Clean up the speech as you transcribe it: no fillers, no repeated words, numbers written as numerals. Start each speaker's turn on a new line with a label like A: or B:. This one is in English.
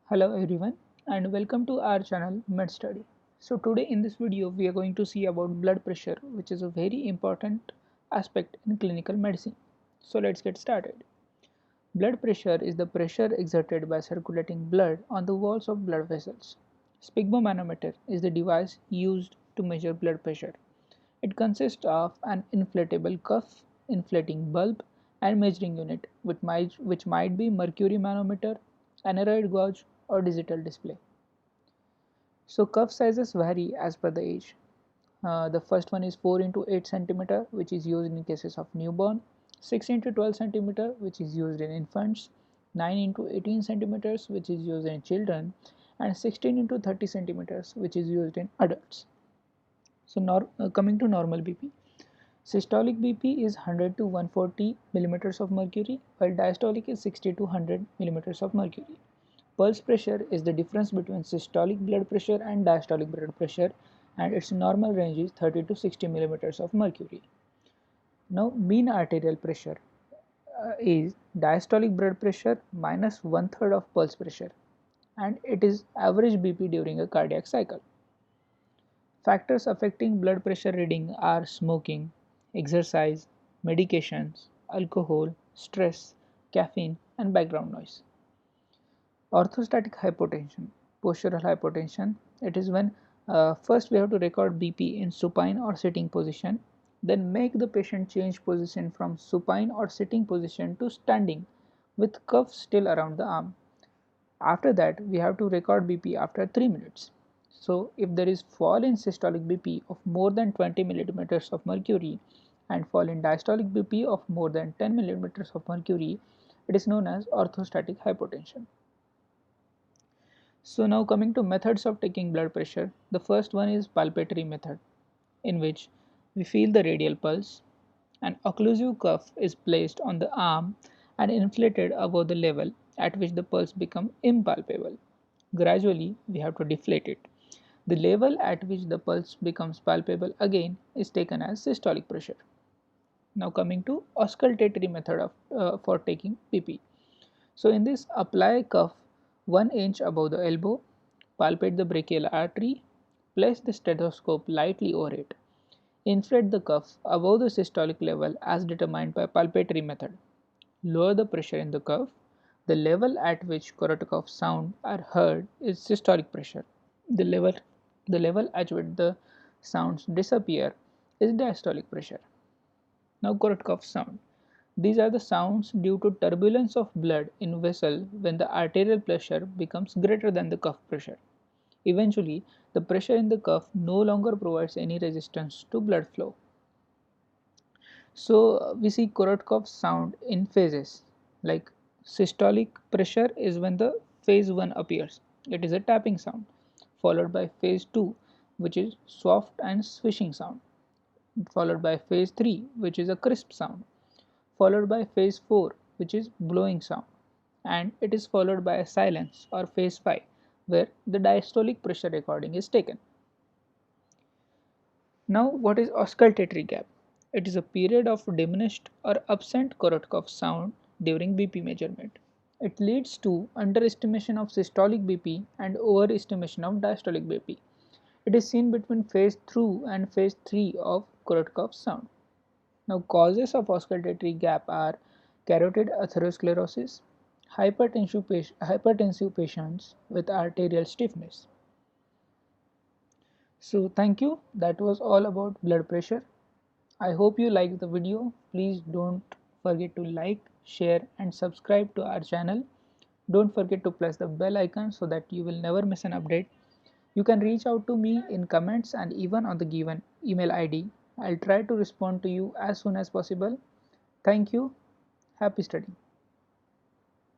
A: Hello everyone and welcome to our channel MedStudy. So today in this video we are going to see about blood pressure, which is a very important aspect in clinical medicine. So let's get started. Blood pressure is the pressure exerted by circulating blood on the walls of blood vessels. Sphygmomanometer is the device used to measure blood pressure. It consists of an inflatable cuff, inflating bulb, and measuring unit, which might be mercury manometer, aneroid gauge, or digital display. So cuff sizes vary as per the age. The first one is 4 into 8 centimeter, which is used in cases of newborn, 6 into 12 centimeter, which is used in infants, 9 into 18 centimeters, which is used in children, and 16 into 30 centimeters, which is used in adults. So coming to normal BP. Systolic BP is 100 to 140 millimeters of mercury, while diastolic is 60 to 100 millimeters of mercury. Pulse pressure is the difference between systolic blood pressure and diastolic blood pressure, and its normal range is 30 to 60 millimeters of mercury. Now, mean arterial pressure is diastolic blood pressure minus one third of pulse pressure, and it is average BP during a cardiac cycle. Factors affecting blood pressure reading are smoking, exercise, medications, alcohol, stress, caffeine, and background noise. Orthostatic hypotension, postural hypotension, it is when first we have to record BP in supine or sitting position, then make the patient change position from supine or sitting position to standing with cuff still around the arm. After that, we have to record BP after 3 minutes. So, if there is fall in systolic BP of more than 20 millimeters of mercury and fall in diastolic BP of more than 10 millimeters of mercury, it is known as orthostatic hypotension. So now coming to methods of taking blood pressure, the first one is palpatory method, in which we feel the radial pulse. An occlusive cuff is placed on the arm and inflated above the level at which the pulse becomes impalpable. Gradually, we have to deflate it. The level at which the pulse becomes palpable again is taken as systolic pressure. Now coming to auscultatory method for taking BP. So in this, apply cuff 1 inch above the elbow, palpate the brachial artery, place the stethoscope lightly over it. Inflate the cuff above the systolic level as determined by palpatory method. Lower the pressure in the cuff. The level at which Korotkoff sounds are heard is systolic pressure. The level, the level at which the sounds disappear is diastolic pressure. Now Korotkoff sound. These are the sounds due to turbulence of blood in vessel when the arterial pressure becomes greater than the cuff pressure. Eventually, the pressure in the cuff no longer provides any resistance to blood flow. So we see Korotkoff sound in phases, like systolic pressure is when the phase 1 appears. It is a tapping sound, followed by phase 2, which is soft and swishing sound, followed by phase 3, which is a crisp sound, followed by phase 4, which is blowing sound, and it is followed by a silence or phase 5, where the diastolic pressure recording is taken. Now, what is auscultatory gap? It is a period of diminished or absent Korotkoff sound during BP measurement. It leads to underestimation of systolic BP and overestimation of diastolic BP. It is seen between phase 2 and phase 3 of Korotkoff sound. Now, causes of auscultatory gap are carotid atherosclerosis, hypertensive patients with arterial stiffness. So thank you. That was all about blood pressure. I hope you liked the video. Please don't forget to like, share and subscribe to our channel. Don't forget to press the bell icon so that you will never miss an update. You can reach out to me in comments and even on the given email ID. I'll try to respond to you as soon as possible. Thank you. Happy studying.